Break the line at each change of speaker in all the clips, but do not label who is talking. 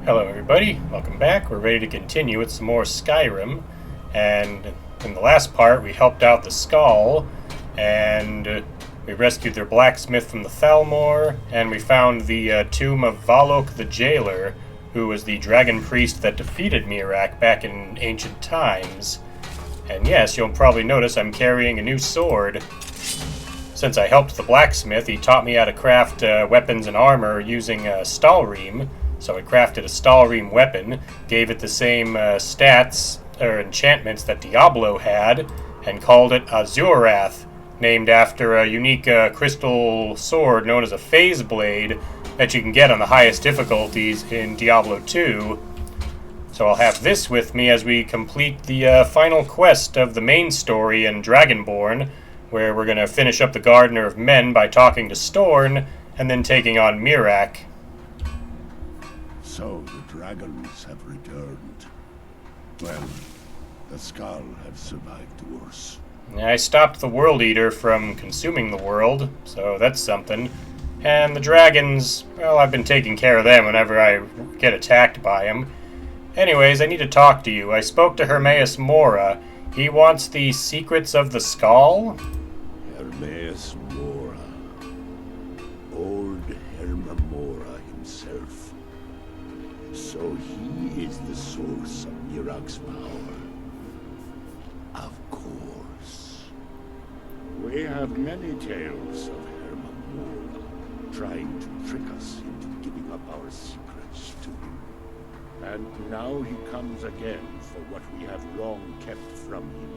Hello everybody, welcome back. We're ready to continue with some more Skyrim, and in the last part we helped out the Skaal, and we rescued their blacksmith from the Thalmor, and we found the tomb of Valok the Jailer, who was the dragon priest that defeated Miraak back in ancient times. And yes, you'll probably notice I'm carrying a new sword. Since I helped the blacksmith, he taught me how to craft weapons and armor using Stalrim. So I crafted a Stalrim weapon, gave it the same stats or enchantments that Diablo had, and called it Azurath, named after a unique crystal sword known as a Phase Blade that you can get on the highest difficulties in Diablo 2. So I'll have this with me as we complete the final quest of the main story in Dragonborn, where we're going to finish up the Gardener of Men by talking to Storn, and then taking on Miraak.
So the dragons have returned. Well, the Skaal have survived worse.
I stopped the World Eater from consuming the world, so that's something. And the dragons, well, I've been taking care of them whenever I get attacked by them. Anyways, I need to talk to you. I spoke to Hermaeus Mora. He wants the secrets of the Skaal?
Hermaeus Mora. Old Hermaeus Mora himself. So he is the source of Miraak's power. Of course. We have many tales of Hermaeus Mora trying to trick us into giving up our secrets to him. And now he comes again for what we have long kept from him.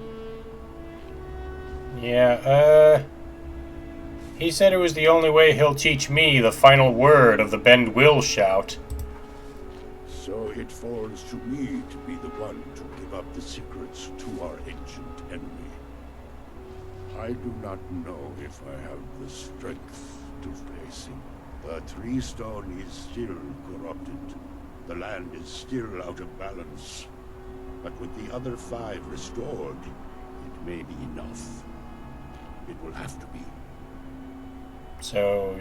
Yeah, he said it was the only way he'll teach me the final word of the Bend Will shout.
So it falls to me to be the one to give up the secrets to our ancient enemy. I do not know if I have the strength to face him. The Tree Stone is still corrupted. The land is still out of balance. But with the other 5 restored, it may be enough. It will have to be.
So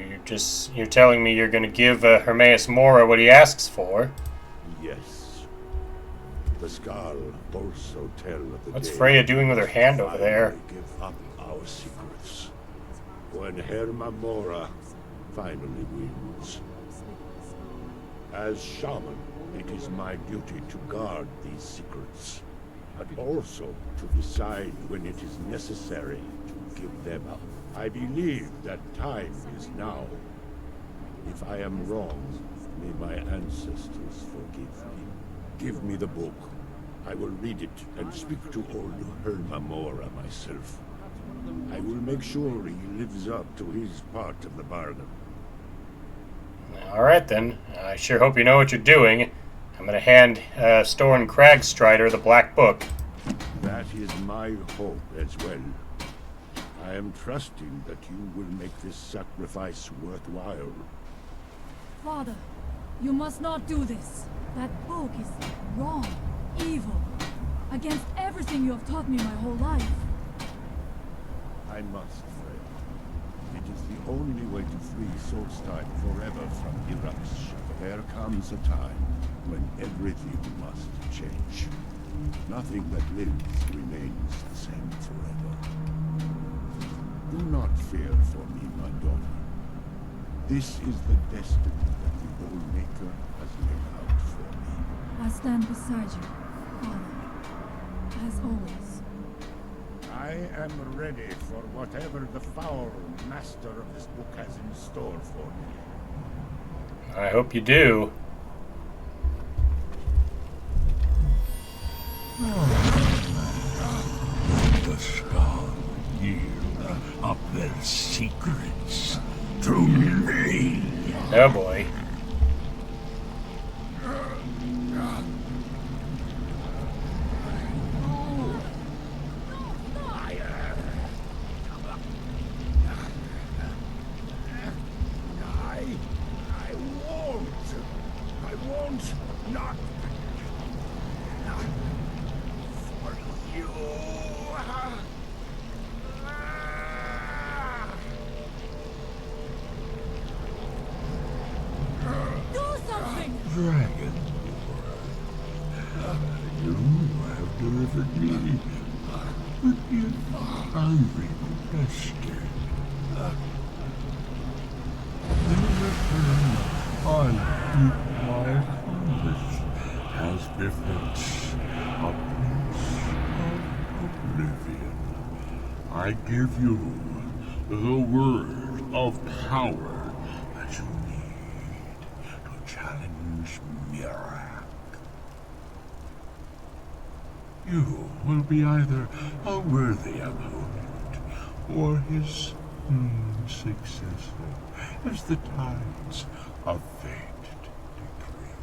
you're telling me you're going to give Hermaeus Mora what he asks for?
Yes. The Skaal also tell of the
What's
day
Freya doing with her hand over there?
give up our secrets. When Hermaeus Mora finally wins. As shaman, it is my duty to guard these secrets, but also to decide when it is necessary to give them up. I believe that time is now. If I am wrong, may my ancestors forgive me. Give me the book. I will read it and speak to old Hermaeus Mora myself. I will make sure he lives up to his part of the bargain.
Alright then, I sure hope you know what you're doing. I'm gonna hand Storn Crag-Strider the Black Book.
That is my hope as well. I am trusting that you will make this sacrifice worthwhile.
Father, you must not do this. That book is wrong, evil, against everything you have taught me my whole life.
I must, Freya. It is the only way to free Solstheim forever from Miraak's shadow. There comes a time when everything must change. Nothing that lives remains the same forever. Do not fear for me, my daughter. This is the destiny that the Old Maker has laid out for me.
I stand beside you, Father, as always.
I am ready for whatever the foul master of this book has in store for me.
I hope you do.
The Skaal yield up their secrets to me.
Oh boy.
I won't not for you.
Do something!
Dragon delivered me, but yet I requested. In return, I keep my promise as befits a prince of oblivion. I give you the word of power that you need to challenge Miraak. You will be either a worthy opponent or his successor, as the tides of fate decree.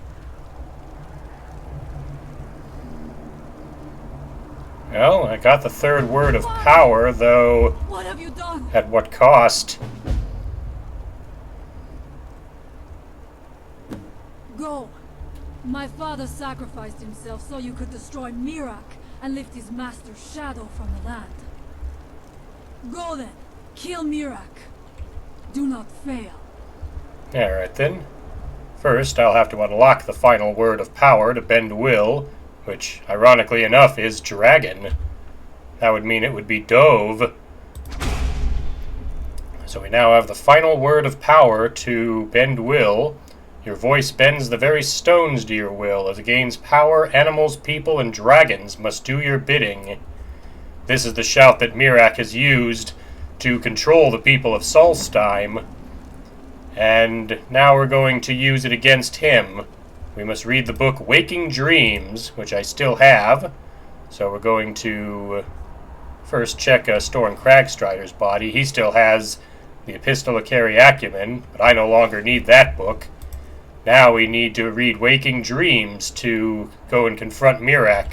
Well, I got the third word of power, though
What have you done?
at what cost?
Go. My father sacrificed himself so you could destroy Miraak and lift his master's shadow from the land. Go then. Kill Miraak. Do not fail.
Alright then. First, I'll have to unlock the final word of power to bend will, which, ironically enough, is dragon. That would mean it would be Dove. So we now have the final word of power to bend will. Your voice bends the very stones to your will. As it gains power, animals, people, and dragons must do your bidding. This is the shout that Miraak has used to control the people of Solstheim. And now we're going to use it against him. We must read the book Waking Dreams, which I still have. So we're going to first check Storn Crag-Strider's body. He still has the Epistolary Acumen, but I no longer need that book. Now we need to read Waking Dreams to go and confront Miraak.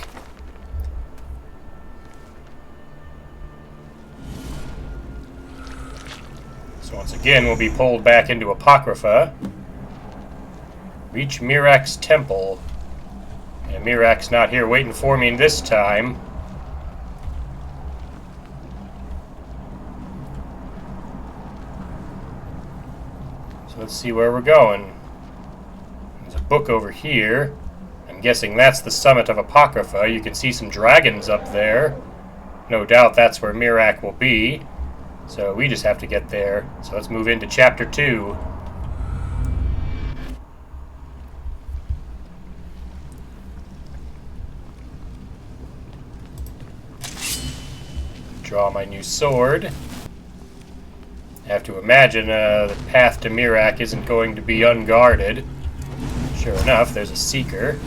So once again, we'll be pulled back into Apocrypha. Reach Miraak's temple. And Miraak's not here waiting for me this time. So let's see where we're going. There's a book over here. I'm guessing that's the summit of Apocrypha. You can see some dragons up there. No doubt that's where Miraak will be. So we just have to get there. So let's move into Chapter 2. Draw my new sword. I have to imagine the path to Miraak isn't going to be unguarded. Sure enough, there's a seeker.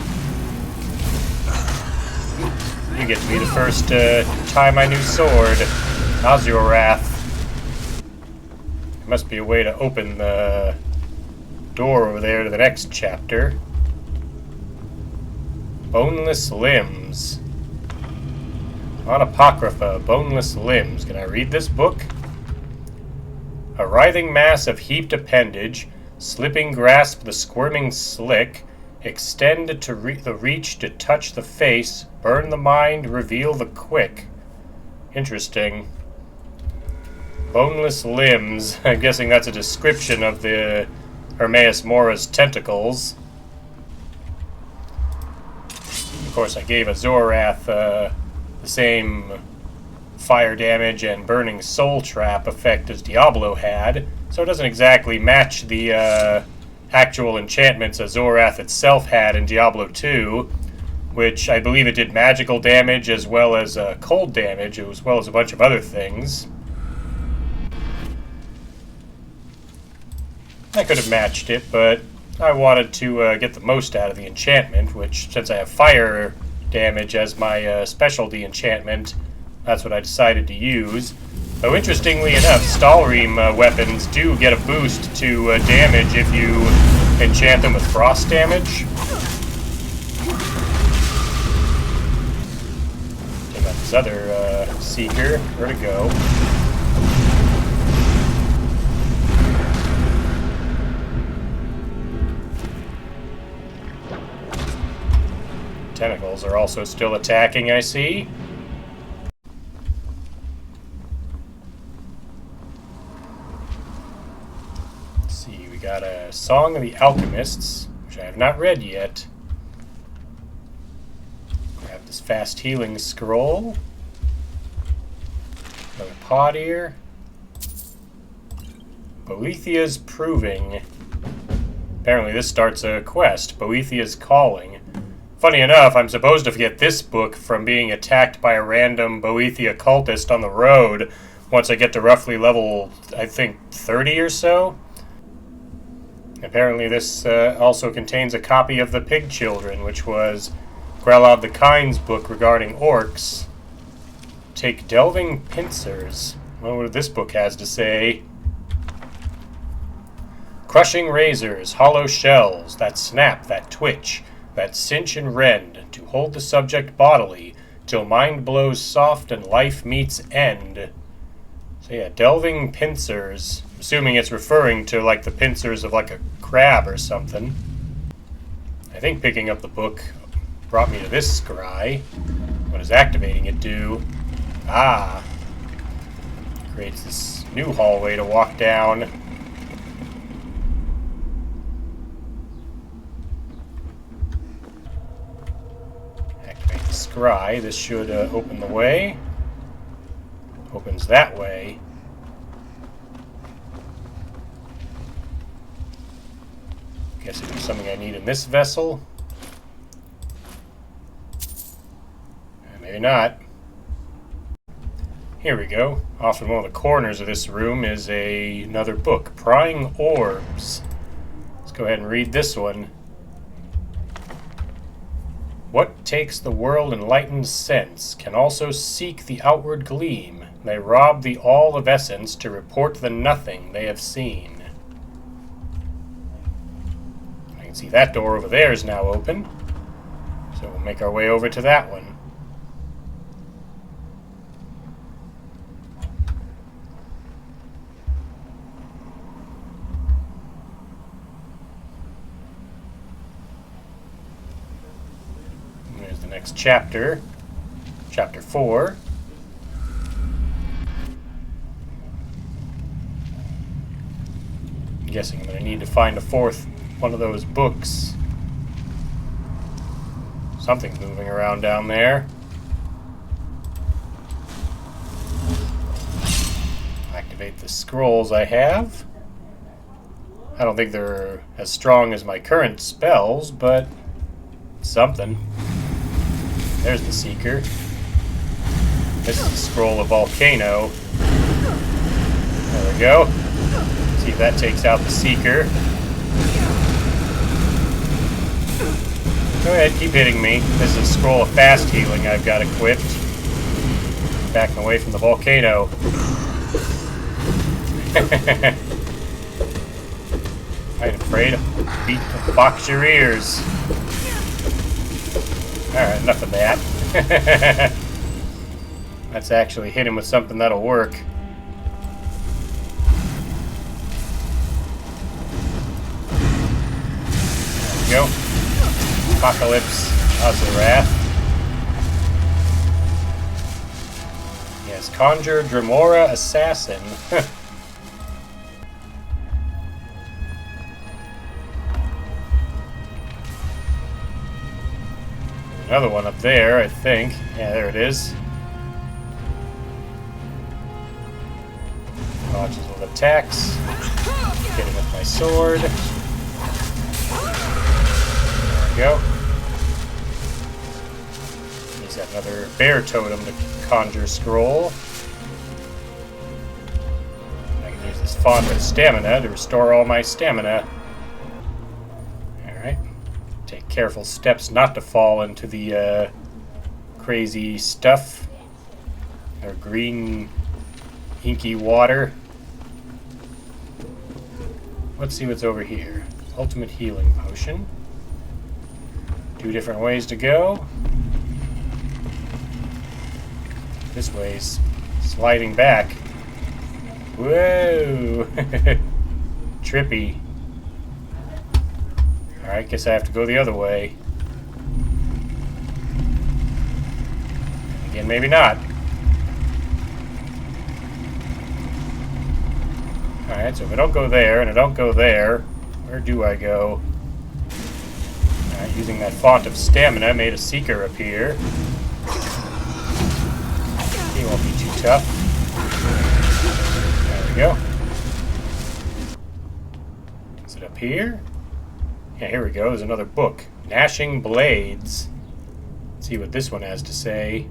You get to be the first to tie my new sword. Azuroth. There must be a way to open the door over there to the next chapter. Boneless limbs. On Apocrypha, boneless limbs. Can I read this book? A writhing mass of heaped appendage, slipping grasp the squirming slick, extend to the reach to touch the face, burn the mind, reveal the quick. Interesting. Boneless limbs. I'm guessing that's a description of the Hermaeus Mora's tentacles. Of course, I gave Azuroth the same fire damage and burning soul trap effect as Diablo had, so it doesn't exactly match the actual enchantments Azuroth itself had in Diablo 2, which I believe it did magical damage as well as cold damage, as well as a bunch of other things. I could have matched it, but I wanted to get the most out of the enchantment, which, since I have fire damage as my specialty enchantment, that's what I decided to use. Though interestingly enough, Stalrim weapons do get a boost to damage if you enchant them with frost damage. Take out this other seeker. Where'd it go? Tentacles are also still attacking, I see. Let's see, we got a Song of the Alchemists, which I have not read yet. Grab the this fast healing scroll. Another pod here. Boethia's Proving. Apparently this starts a quest. Boethia's Calling. Funny enough, I'm supposed to get this book from being attacked by a random Boethia cultist on the road once I get to roughly level, I think, 30 or so. Apparently this also contains a copy of The Pig Children, which was Grelod the Kind's book regarding orcs. Take Delving Pincers. I wonder what this book has to say. Crushing razors, hollow shells, that snap, that twitch, that cinch and rend, to hold the subject bodily, till mind blows soft and life meets end. So yeah, Delving Pincers. Assuming it's referring to, like, the pincers of, like, a crab or something. I think picking up the book brought me to this scry. What does activating it do? Ah. Creates this new hallway to walk down. Activate the scry. This should open the way. Opens that way. Guessing there's something I need in this vessel. Maybe not. Here we go. Off in one of the corners of this room is another book. Prying Orbs. Let's go ahead and read this one. What takes the world enlightened sense can also seek the outward gleam. They rob the all of essence to report the nothing they have seen. I can see that door over there is now open. So we'll make our way over to that one. There's the next chapter. Chapter 4. I'm guessing I'm going to need to find a fourth one of those books. Something's moving around down there. Activate the scrolls I have. I don't think they're as strong as my current spells, but something. There's the Seeker. This is the Scroll of Volcano. There we go. See if that takes out the Seeker. Go ahead, keep hitting me. This is a Scroll of Fast Healing I've got equipped. Backing away from the volcano. I ain't afraid to box your ears. Alright, enough of that. Let's actually hit him with something that'll work. There we go. Apocalypse, Azarath. Yes, Conjure Dremora Assassin. Another one up there, I think. Yeah, there it is. Dodges with attacks. Get him with my sword. There we go. He's got another bear totem to conjure scroll. I can use this font of stamina to restore all my stamina. Alright. Take careful steps not to fall into the crazy stuff. Or green, inky water. Let's see what's over here. Ultimate healing potion. 2 different ways to go. This way's sliding back. Whoa! Trippy. Alright, guess I have to go the other way. Again, maybe not. Alright, so if I don't go there, and I don't go there, where do I go? Alright, using that font of stamina made a Seeker appear. He won't be too tough. There we go. Is it up here? Yeah, here we go. There's another book. Gnashing Blades. Let's see what this one has to say.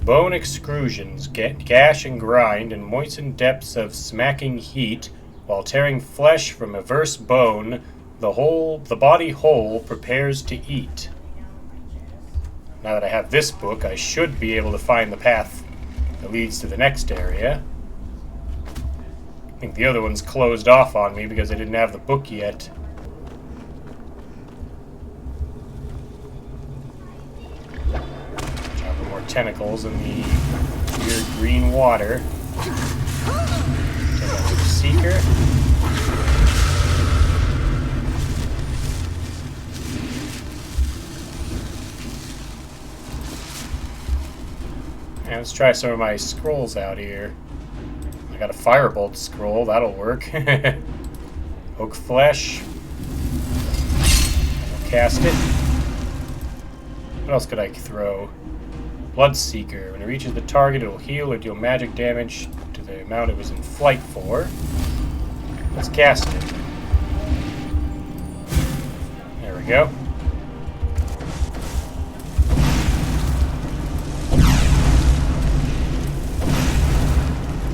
Bone excrusions, gash and grind in moistened depths of smacking heat, while tearing flesh from averse bone, the body whole prepares to eat. Now that I have this book, I should be able to find the path that leads to the next area. I think the other one's closed off on me because I didn't have the book yet. Tentacles in the weird green water. Take out the Seeker. And let's try some of my scrolls out here. I got a Firebolt scroll, that'll work. Oak Flesh. I'll cast it. What else could I throw? Bloodseeker. When it reaches the target, it will heal or deal magic damage to the amount it was in flight for. Let's cast it. There we go.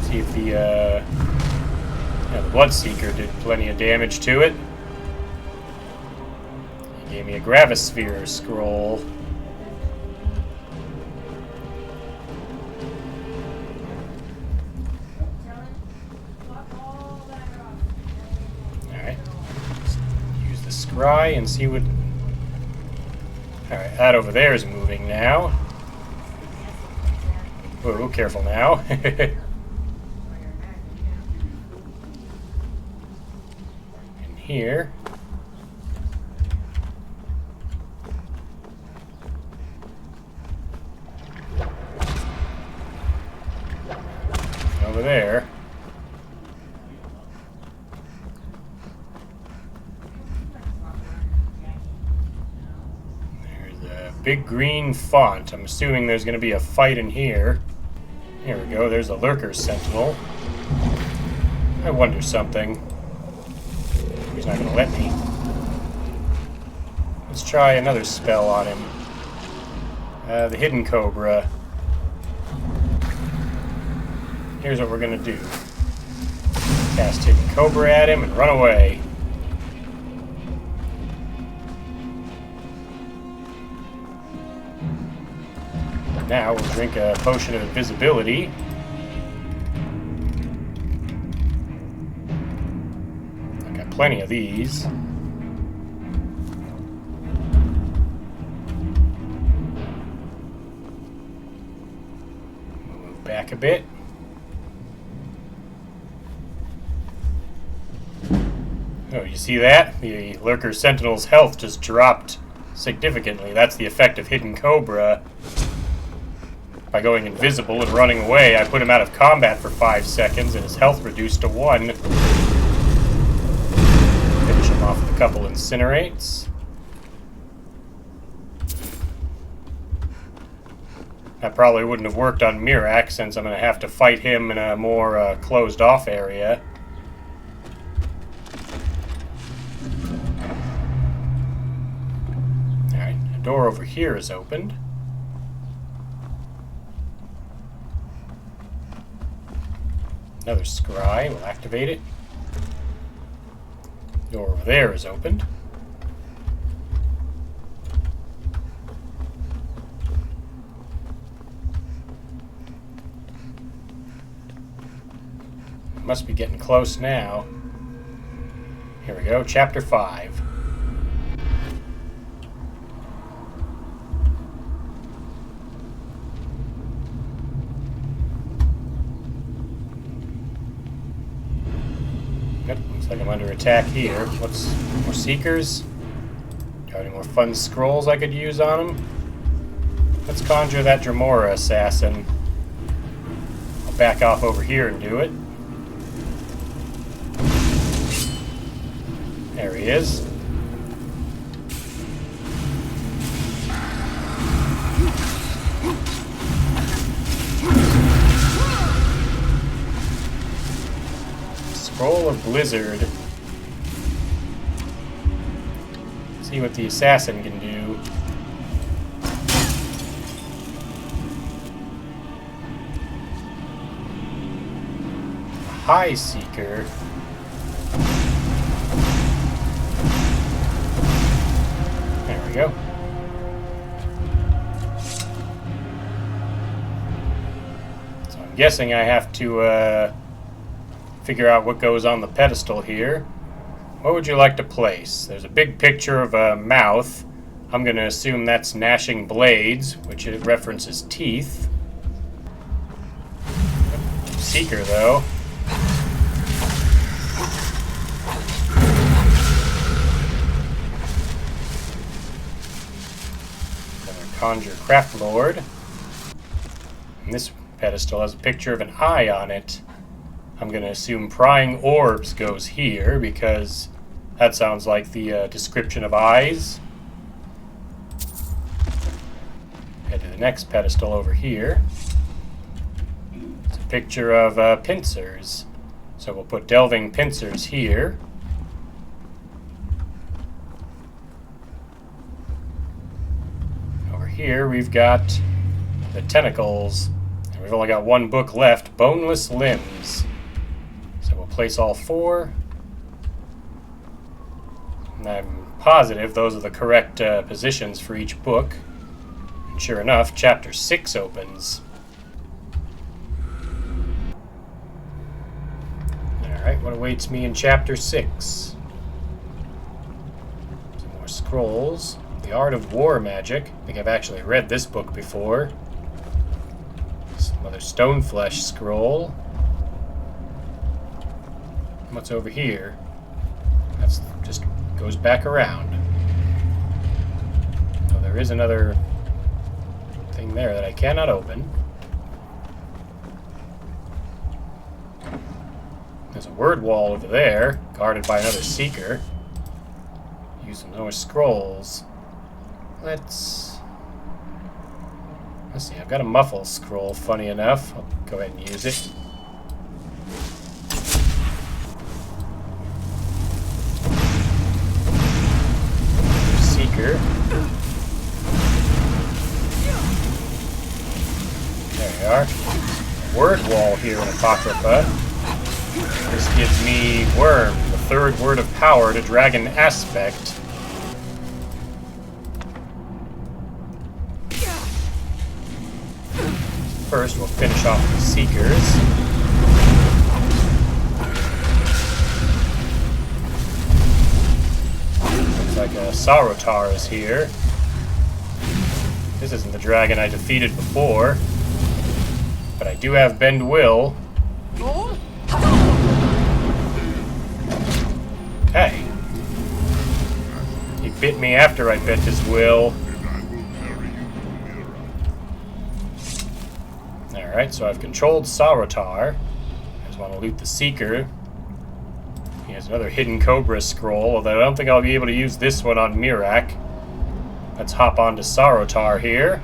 See if the Bloodseeker did plenty of damage to it. He gave me a Gravisphere scroll. Scry and see what... Alright, that over there is moving now. Whoa, careful now. And here... Over there... Big green font. I'm assuming there's going to be a fight in here. Here we go. There's a Lurker Sentinel. I wonder something. He's not going to let me. Let's try another spell on him. The Hidden Cobra. Here's what we're going to do. Cast Hidden Cobra at him and run away. Now we'll drink a potion of invisibility. I've got plenty of these. We'll move back a bit. Oh, you see that? The Lurker Sentinel's health just dropped significantly. That's the effect of Hidden Cobra. By going invisible and running away, I put him out of combat for 5 seconds and his health reduced to 1. Finish him off with a couple incinerates. That probably wouldn't have worked on Miraak since I'm going to have to fight him in a more closed off area. Alright, a door over here is opened. Another scry, we'll activate it. Door over there is opened. Must be getting close now. Here we go, Chapter 5. Looks like I'm under attack here. What's more Seekers? Got any more fun scrolls I could use on them? Let's conjure that Dremora assassin. I'll back off over here and do it. There he is. of Blizzard. See what the assassin can do. High Seeker. There we go. So I'm guessing I have to figure out what goes on the pedestal here. What would you like to place? There's a big picture of a mouth. I'm going to assume that's gnashing blades, which it references teeth. Seeker, though. Conjure Craft Lord. And this pedestal has a picture of an eye on it. I'm going to assume Prying Orbs goes here because that sounds like the description of eyes. Head to the next pedestal over here. It's a picture of pincers. So we'll put Delving Pincers here. Here we've got the tentacles, and we've only got one book left, Boneless Limbs. So we'll place all four. And I'm positive those are the correct positions for each book. And sure enough, chapter 6 opens. Alright, what awaits me in chapter 6? Some more scrolls. The Art of War Magic. I think I've actually read this book before. Some other Stoneflesh scroll. What's over here? That's just goes back around. Oh, there is another thing there that I cannot open. There's a word wall over there, guarded by another seeker. Use some more scrolls. Let's see, I've got a muffle scroll, funny enough. I'll go ahead and use it. Seeker. There we are. Word wall here in Apocrypha. This gives me Worm, the third word of power to Dragon Aspect. First, we'll finish off the Seekers. Looks like a Sarotar is here. This isn't the dragon I defeated before. But I do have Bend Will. Hey. He bit me after I bent his will. Alright, so I've controlled Sarotar. I just want to loot the Seeker. He has another Hidden Cobra scroll, although I don't think I'll be able to use this one on Miraak. Let's hop on to Sarotar here.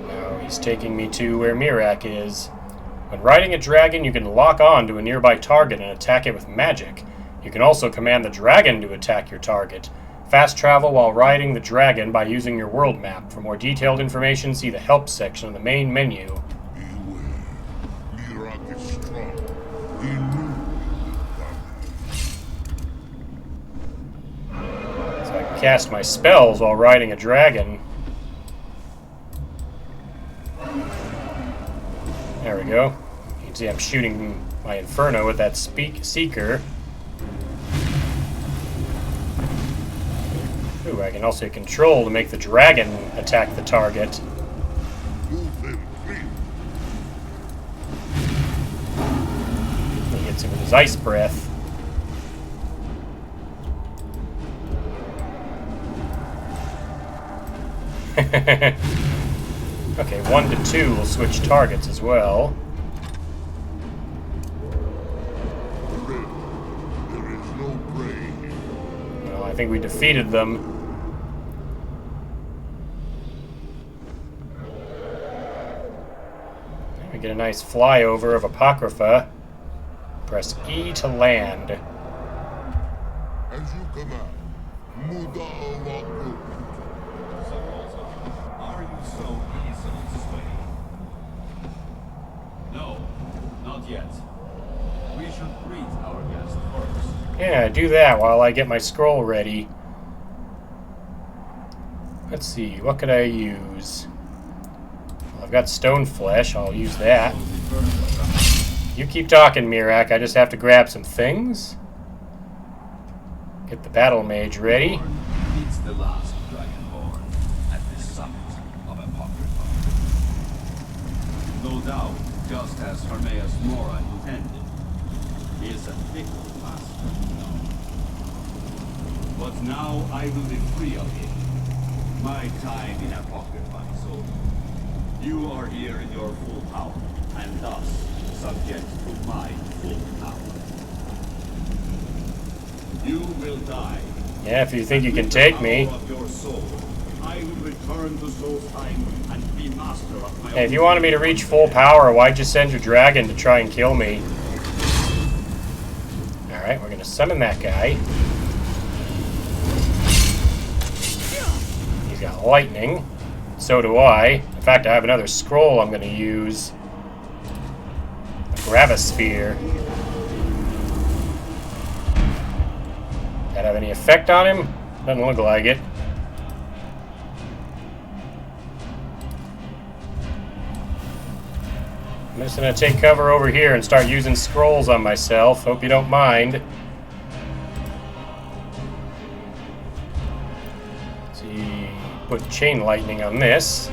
Now he's taking me to where Miraak is. When riding a dragon, you can lock on to a nearby target and attack it with magic. You can also command the dragon to attack your target. Fast travel while riding the dragon by using your world map. For more detailed information, see the help section of the main menu.
Beware. Miraak is strong. He knew
So I can cast my spells while riding a dragon. There we go. You can see I'm shooting my Inferno with that Seeker. Ooh, I can also control to make the dragon attack the target. He hits him with his Ice Breath. Okay, 1 to 2 will switch targets as well.
there is no prey.
Well, I think we defeated them. Get a nice flyover of Apocrypha. Press E to land.
As you command.
Are you so easily swayed? No, not yet. We should greet our guest first.
Yeah, do that while I get my scroll ready. Let's see, what could I use? Well, I've got stone flesh, I'll use that. You keep talking, Miraak, I just have to grab some things. Get the battle mage ready.
It's the last Dragonborn at the summit of Apocrypha. No doubt, just as Hermaeus Mora intended, he is a fickle master. But now I will be free of him. My time in Apocrypha is over. You are here in your full power, and thus subject to my full power. You will die.
Yeah, if you think you can take me.
Of your soul, I will return to Solstheim and be master of my
Hey, if you wanted me to reach full power, why'd you send your dragon to try and kill me? Alright, we're gonna summon that guy. He's got lightning. So do I. In fact, I have another scroll I'm gonna use. A Gravisphere. That have any effect on him? Doesn't look like it. I'm just gonna take cover over here and start using scrolls on myself. Hope you don't mind. Let's see, put chain lightning on this.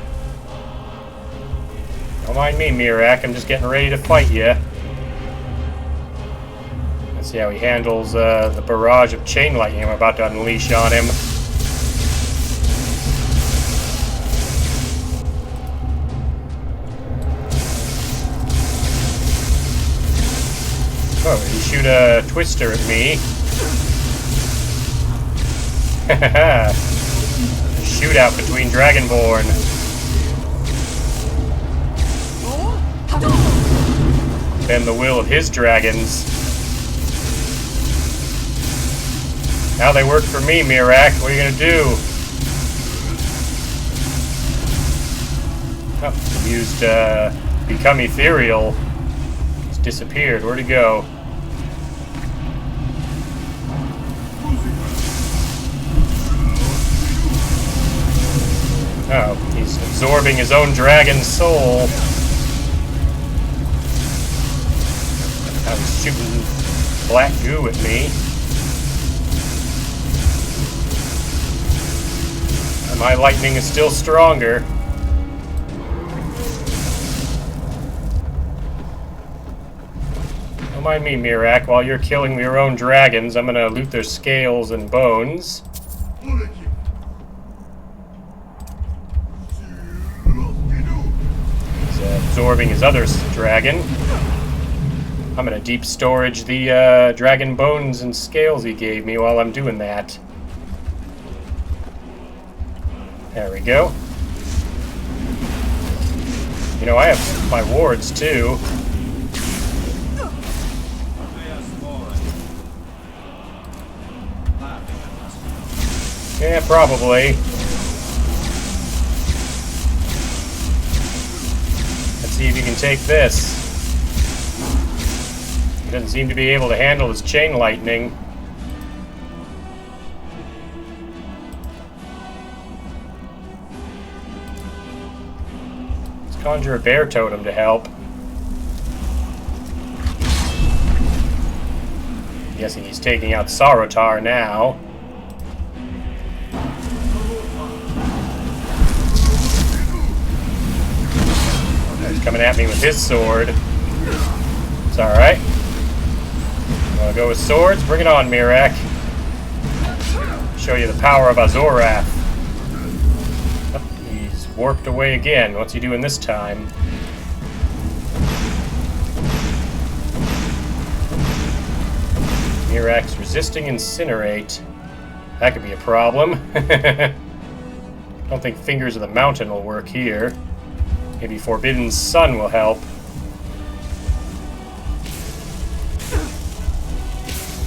Don't mind me, Miraak. I'm just getting ready to fight you. Let's see how he handles the barrage of chain lightning I'm about to unleash on him. Oh, did he shoot a twister at me? Shootout between Dragonborn. Bend the will of his dragons. Now they work for me, Miraak. What are you gonna do? Oh, used Become Ethereal. He's disappeared. Where'd he go? Oh, he's absorbing his own dragon's soul. Now he's shooting black goo at me. And my lightning is still stronger. Don't mind me, Miraak. While you're killing your own dragons, I'm gonna loot their scales and bones. He's absorbing his other dragon. I'm gonna deep storage the dragon bones and scales he gave me while I'm doing that. There we go. You know, I have my wards too. Yeah, probably. Let's see if you can take this. He doesn't seem to be able to handle his chain lightning. Let's conjure a bear totem to help. I'm guessing he's taking out Sarotar now. He's coming at me with his sword. It's alright. Wanna go with swords? Bring it on, Miraak. Show you the power of Azorath. Oh, he's warped away again. What's he doing this time? Miraak's resisting Incinerate. That could be a problem. Don't think Fingers of the Mountain will work here. Maybe Forbidden Sun will help.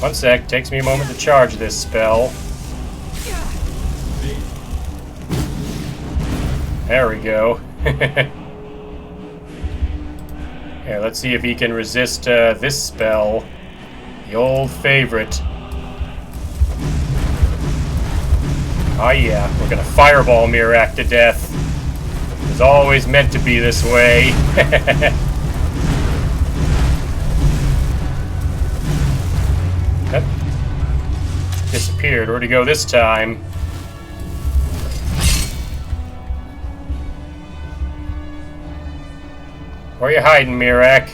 One sec, takes me a moment to charge this spell. There we go. Here, let's see if he can resist this spell. The old favorite. Oh yeah, we're gonna fireball Miraak to death. It was always meant to be this way. Yep. Disappeared. Where'd he go this time? Where are you hiding, Miraak?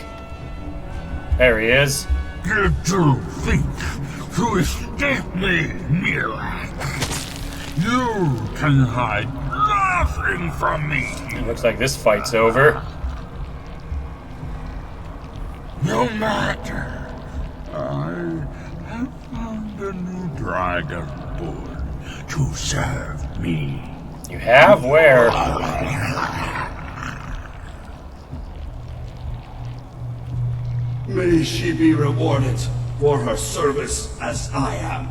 There he is.
Did you think to escape me, Miraak? You can hide nothing from me.
Looks like this fight's over.
No matter. I have found a new Dragonborn to serve me.
You have? Where?
May she be rewarded for her service as I am.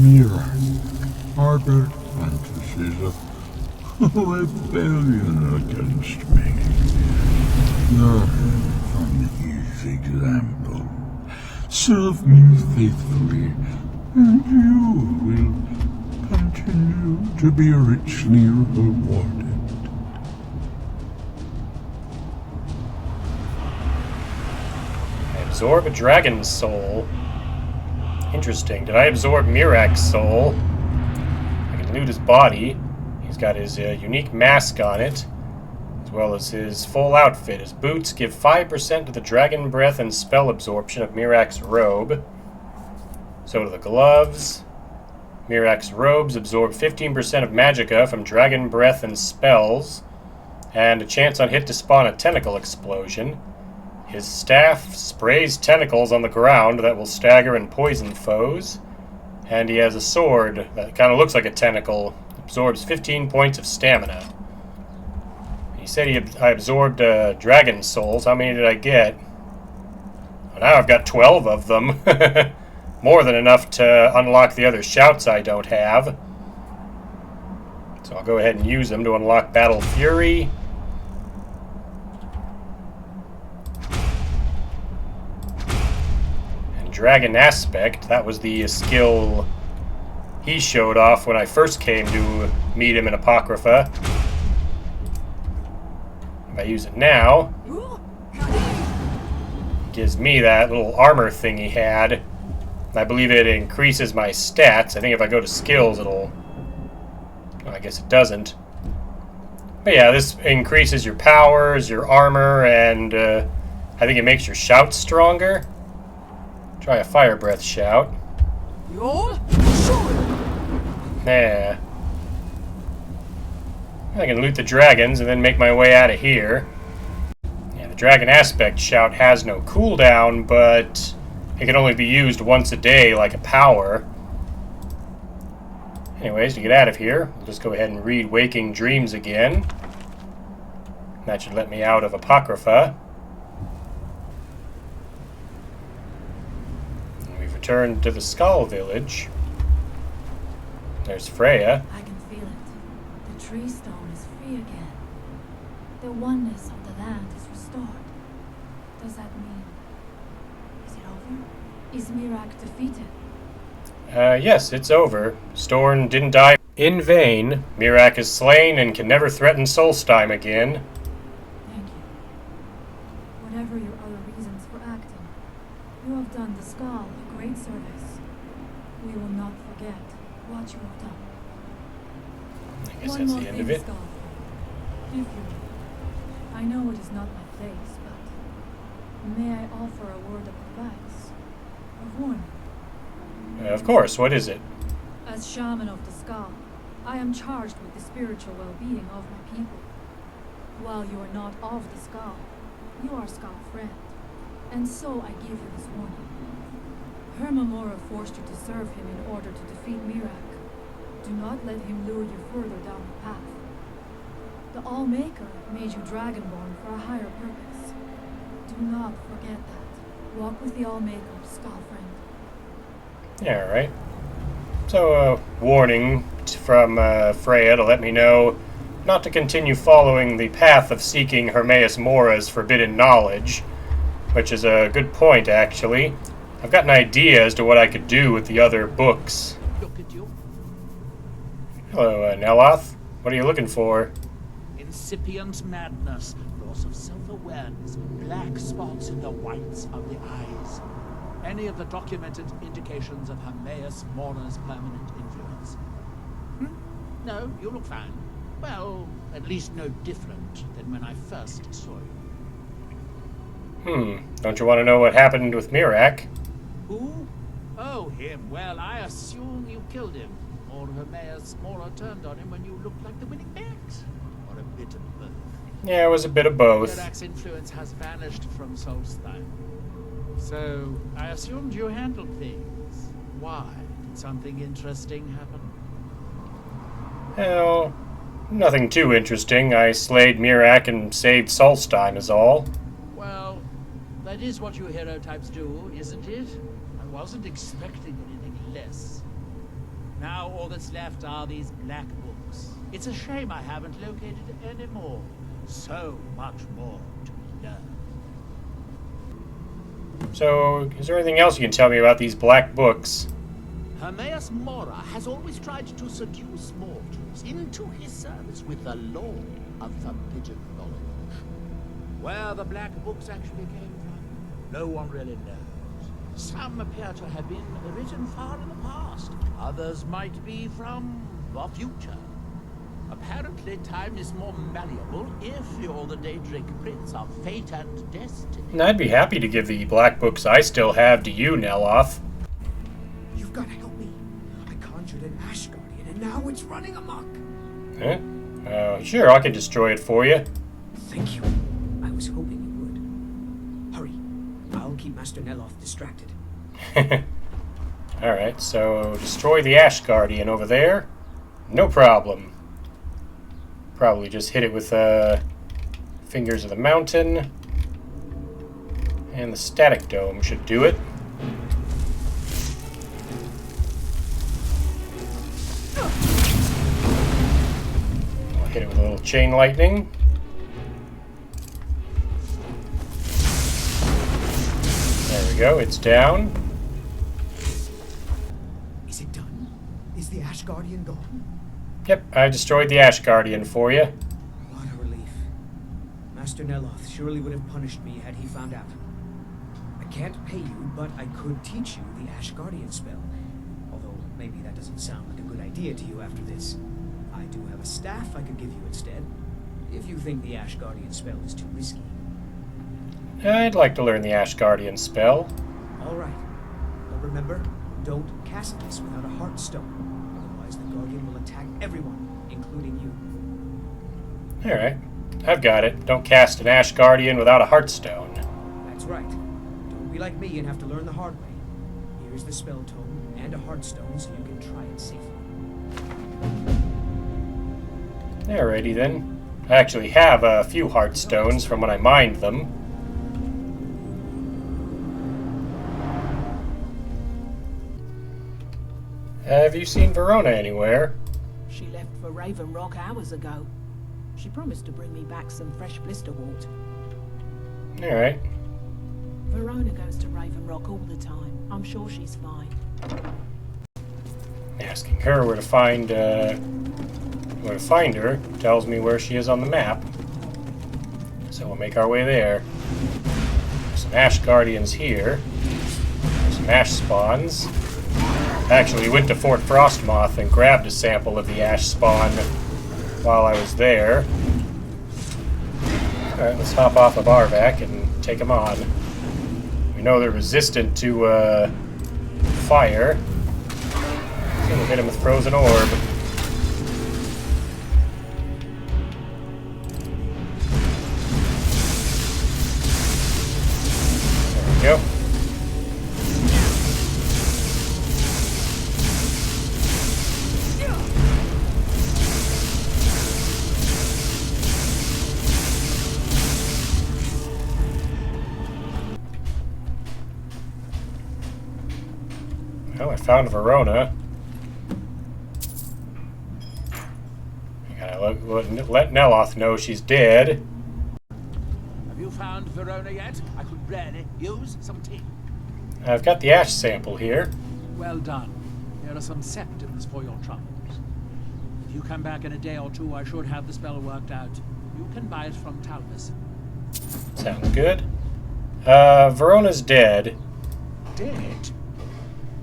Miraak harbored fantasies of rebellion against me. Learn from his example. Serve me faithfully, and you will continue to be richly rewarded.
Absorb a dragon's soul. Interesting. Did I absorb Miraak's soul? I can loot his body. He's got his unique mask on it, as well as his full outfit. His boots give 5% to the dragon breath and spell absorption of Miraak's robe. So do the gloves. Miraak's robes absorb 15% of magicka from dragon breath and spells, and a chance on hit to spawn a tentacle explosion. His staff sprays tentacles on the ground that will stagger and poison foes. And he has a sword that kind of looks like a tentacle. Absorbs 15 points of stamina. He said I absorbed dragon souls. How many did I get? Well, now I've got 12 of them. More than enough to unlock the other shouts I don't have. So I'll go ahead and use them to unlock Battle Fury. Dragon Aspect, that was the skill he showed off when I first came to meet him in Apocrypha. If I use it now, it gives me that little armor thing he had. I believe it increases my stats. I think if I go to skills, it'll... Well, I guess it doesn't. But yeah, this increases your powers, your armor, and I think it makes your shouts stronger. Try a fire breath shout. Yeah. I can loot the dragons and then make my way out of here. Yeah, the dragon aspect shout has no cooldown, but it can only be used once a day like a power. Anyways, to get out of here, we'll just go ahead and read Waking Dreams again. That should let me out of Apocrypha. Return to the Skaal village. There's Freya.
I can feel it. The tree stone is free again. The oneness of the land is restored. Does that mean... Is it over? Is Miraak defeated?
Yes, it's over. Storn didn't die in vain. Miraak is slain and can never threaten Solstheim again.
Thank you. Whatever your other reasons for acting, you have done the Skaal a great service. We will not forget what you have done.
I guess that's the end of it.
Skaal. If you will. I know it is not my place, but may I offer a word of advice? A warning?
Of course, what is it?
As shaman of the Skaal, I am charged with the spiritual well-being of my people. While you are not of the Skaal, you are Skaal friend, and so I give you this warning. Hermaeus Mora forced you to serve him in order to defeat Miraak. Do not let him lure you further down the path. The All-Maker made you Dragonborn for a higher purpose. Do not forget that. Walk with the Allmaker, Skaal friend.
Yeah, alright. So, warning from Freya to let me know not to continue following the path of seeking Hermaeus Mora's forbidden knowledge, which is a good point, actually. I've got an idea as to what I could do with the other books.
Look at you.
Hello, Neloth. What are you looking for?
Incipient madness, loss of self-awareness, black spots in the whites of the eyes. Any of the documented indications of Hermaeus Mora's permanent influence. No, you look fine. Well, at least no different than when I first saw you.
Don't you want to know what happened with Miraak?
Who? Oh, him. Well, I assume you killed him. Or Hermaeus Mora turned on him when you looked like the winning bet. Or a bit of both.
Yeah, it was a bit of both.
Miraak's influence has vanished from Solstheim. So, I assumed you handled things. Why? Did something interesting happen?
Well, nothing too interesting. I slayed Miraak and saved Solstheim is all.
Well, that is what you hero types do, isn't it? I wasn't expecting anything less. Now all that's left are these black books. It's a shame I haven't located any more. So much more to learn.
So, is there anything else you can tell me about these black books?
Hermaeus Mora has always tried to seduce mortals into his service with the lore of forbidden knowledge. Where the black books actually came from, no one really knows. Some appear to have been written far in the past. Others might be from the future. Apparently, time is more malleable if you're the Daedric Prince of Fate and Destiny.
And I'd be happy to give the black books I still have to you, Neloth.
You've got to help me. I conjured an Ash Guardian, and now it's running amok.
Huh? Sure, I can destroy it for you.
Thank you. I was hoping you would. Hurry. I'll keep Master Neloth distracted.
Alright, so destroy the Ash Guardian over there. No problem. Probably just hit it with Fingers of the Mountain. And the Static Dome should do it. I'll hit it with a little Chain Lightning. There we go, it's down.
Is it done? Is the Ash Guardian gone?
Yep, I destroyed the Ash Guardian for you.
What a relief. Master Neloth surely would have punished me had he found out. I can't pay you, but I could teach you the Ash Guardian spell. Although maybe that doesn't sound like a good idea to you after this. I do have a staff I could give you instead, if you think the Ash Guardian spell is too risky.
I'd like to learn the Ash Guardian spell.
All right. But remember, don't cast this without a Heartstone. Otherwise, the Guardian will attack everyone, including you.
Alright, I've got it. Don't cast an Ash Guardian without a Heartstone.
That's right. Don't be like me and have to learn the hard way. Here's the spell tome and a Heartstone so you can try it safely.
Alrighty then. I actually have a few Heartstones from when I mined them. Have you seen Verona anywhere?
She left for Raven Rock hours ago. She promised to bring me back some fresh blister wort.
Alright.
Verona goes to Raven Rock all the time. I'm sure she's fine.
Asking her where to find her tells me where she is on the map. So we'll make our way there. There's some Ash Guardians here. There's some Ash spawns. Actually went to Fort Frostmoth and grabbed a sample of the Ash spawn while I was there. Alright, let's hop off of Arvak and take them on. We know they're resistant to fire. So we'll hit them with Frozen Orb. There we go. Well, I found Verona. I gotta let Neloth know she's dead.
Have you found Verona yet? I could really use some tea.
I've got the ash sample here.
Well done. Here are some septums for your troubles. If you come back in a day or two, I should have the spell worked out. You can buy it from Talbus.
Sounds good. Verona's dead.
Dead?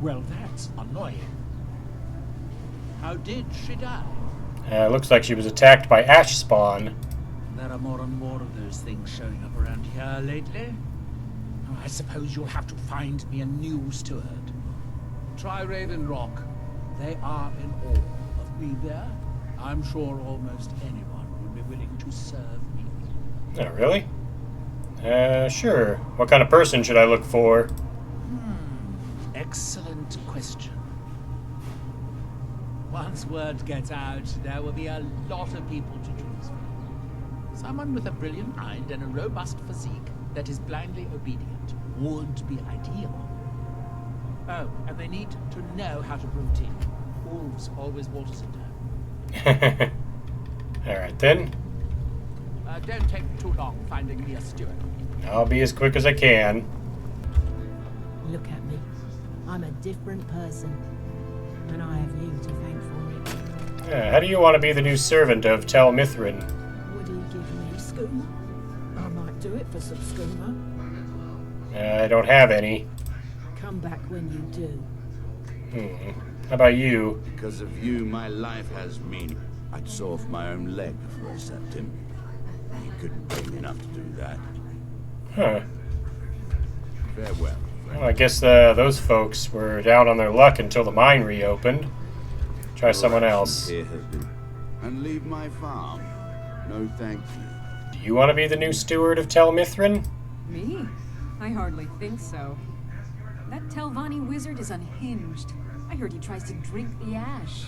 Well, that's annoying.
How did she die?
Looks like she was attacked by ash spawn.
There are more and more of those things showing up around here lately.
Oh, I suppose you'll have to find me a new steward.
Try Raven Rock. They are in awe of me there. I'm sure almost anyone would be willing to serve me.
Oh, really? Sure. What kind of person should I look for?
Excellent question.
Once word gets out, there will be a lot of people to choose from.
Someone with a brilliant mind and a robust physique that is blindly obedient would be ideal. Oh, and they need to know how to brew tea. Wolves always waters it down.
Alright then.
Don't take too long finding me a steward.
I'll be as quick as I can.
Look at me. I'm a different person. And I have you to thank for it.
How do you want to be the new servant of Tel Mithrin?
Would he give me skooma? I might do it for some skooma.
I don't have any.
Come back when you do.
How about you?
Because of you, my life has meaning. I'd saw off my own leg for a septim. You couldn't pay me enough to do that.
Huh.
Farewell.
Well, I guess those folks were down on their luck until the mine reopened. Try someone else.
Here has been. And leave my farm. No thank you.
Do you want to be the new steward of Tel Mithrin?
Me? I hardly think so. That Telvanni wizard is unhinged. I heard he tries to drink the ash.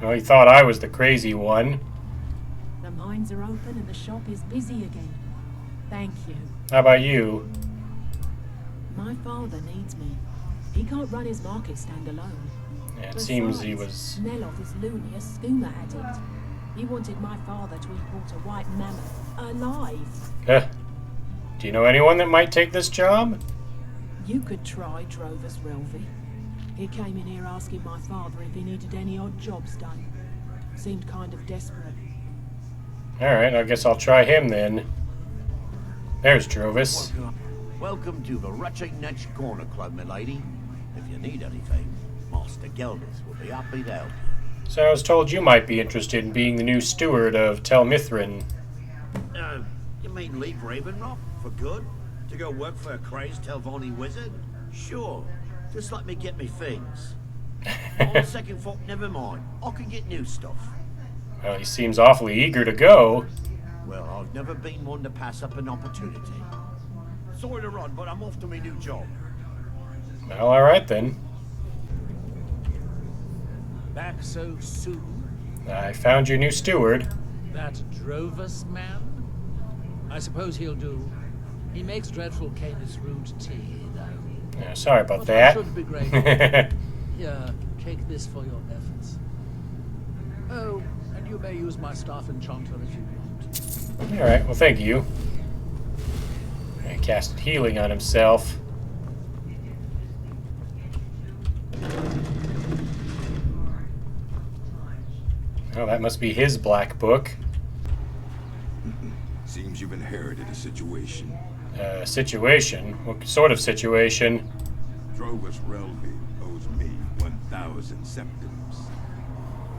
Well, he thought I was the crazy one.
The mines are open and the shop is busy again. Thank you.
How about you?
My father needs me. He can't run his market stand alone.
Yeah, it seems he was...
Neloth is loony, a skooma addict. He wanted my father to import a white mammoth alive.
Do you know anyone that might take this job?
You could try Drovus Relvi. He came in here asking my father if he needed any odd jobs done. Seemed kind of desperate.
Alright, I guess I'll try him then. There's Drovus.
Welcome to the Wretching Netch Corner Club, milady. If you need anything, Master Gelders will be happy to help you.
So I was told you might be interested in being the new steward of Tel Mithrin.
You mean leave Ravenrock for good? To go work for a crazed Telvanni wizard? Sure. Just let me get me things. On second thought, never mind. I can get new stuff.
Well, he seems awfully eager to go.
Well, I've never been one to pass up an opportunity. Sorry to run, but I'm off to my new job.
Well, alright then.
Back so soon?
I found your new steward.
That Drovus man? I suppose he'll do. He makes dreadful Canis root tea, though.
Yeah, sorry about
But
that.
I should be grateful. Here, take this for your efforts. Oh, and you may use my staff enchanter if you want.
Alright, well thank you. He casted healing on himself. Oh, that must be his black book.
Seems you've inherited a situation.
Situation? What sort of situation?
Drovus Relvi owes me 1,000 septims.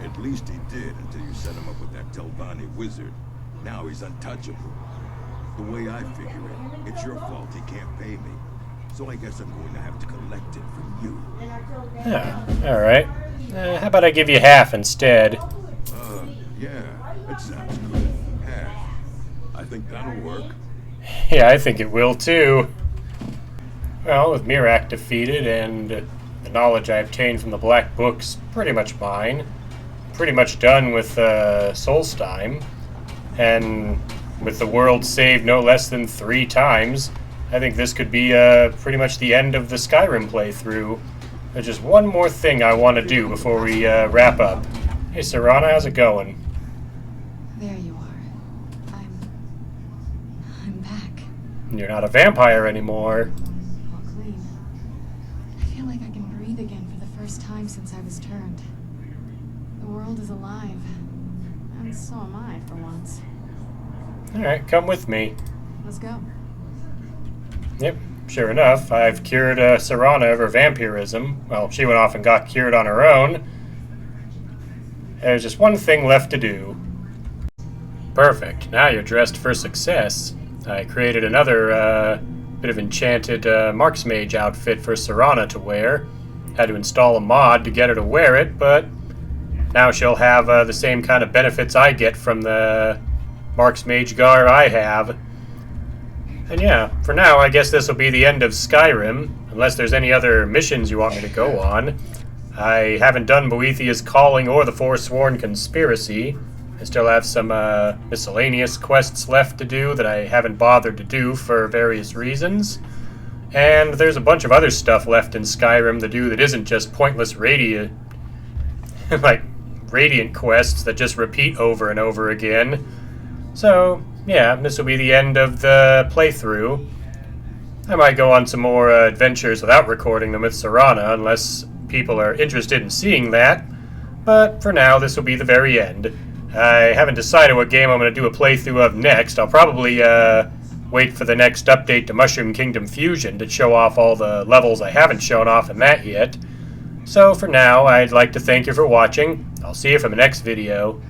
At least he did until you set him up with that Telvanni wizard. Now he's untouchable. The way I figure it, it's your fault he can't pay me. So I guess I'm going to have to collect it from you.
Yeah, alright. How about I give you half instead?
Yeah, that sounds good. Half. I think that'll work.
Yeah, I think it will too. Well, with Miraak defeated and the knowledge I obtained from the Black Book's pretty much mine, pretty much done with Solstheim, and with the world saved no less than 3 times, I think this could be pretty much the end of the Skyrim playthrough. There's just one more thing I want to do before we wrap up. Hey, Serana, how's it going?
There you are. I'm back.
You're not a vampire anymore.
All clean. I feel like I can breathe again for the first time since I was turned. The world is alive. And so am I, for once.
Alright, come with me.
Let's go.
Yep, sure enough, I've cured Serana of her vampirism. Well, she went off and got cured on her own. There's just one thing left to do. Perfect. Now you're dressed for success. I created another bit of enchanted Marksmage outfit for Serana to wear. Had to install a mod to get her to wear it, but now she'll have the same kind of benefits I get from the Marksmage garb I have. And yeah, for now, I guess this will be the end of Skyrim, unless there's any other missions you want me to go on. I haven't done Boethiah's Calling or the Forsworn Conspiracy. I still have some miscellaneous quests left to do that I haven't bothered to do for various reasons. And there's a bunch of other stuff left in Skyrim to do that isn't just pointless radiant quests that just repeat over and over again. So, yeah, this will be the end of the playthrough. I might go on some more adventures without recording them with Serana, unless people are interested in seeing that. But for now, this will be the very end. I haven't decided what game I'm going to do a playthrough of next. I'll probably wait for the next update to Mushroom Kingdom Fusion to show off all the levels I haven't shown off in that yet. So for now, I'd like to thank you for watching. I'll see you for the next video.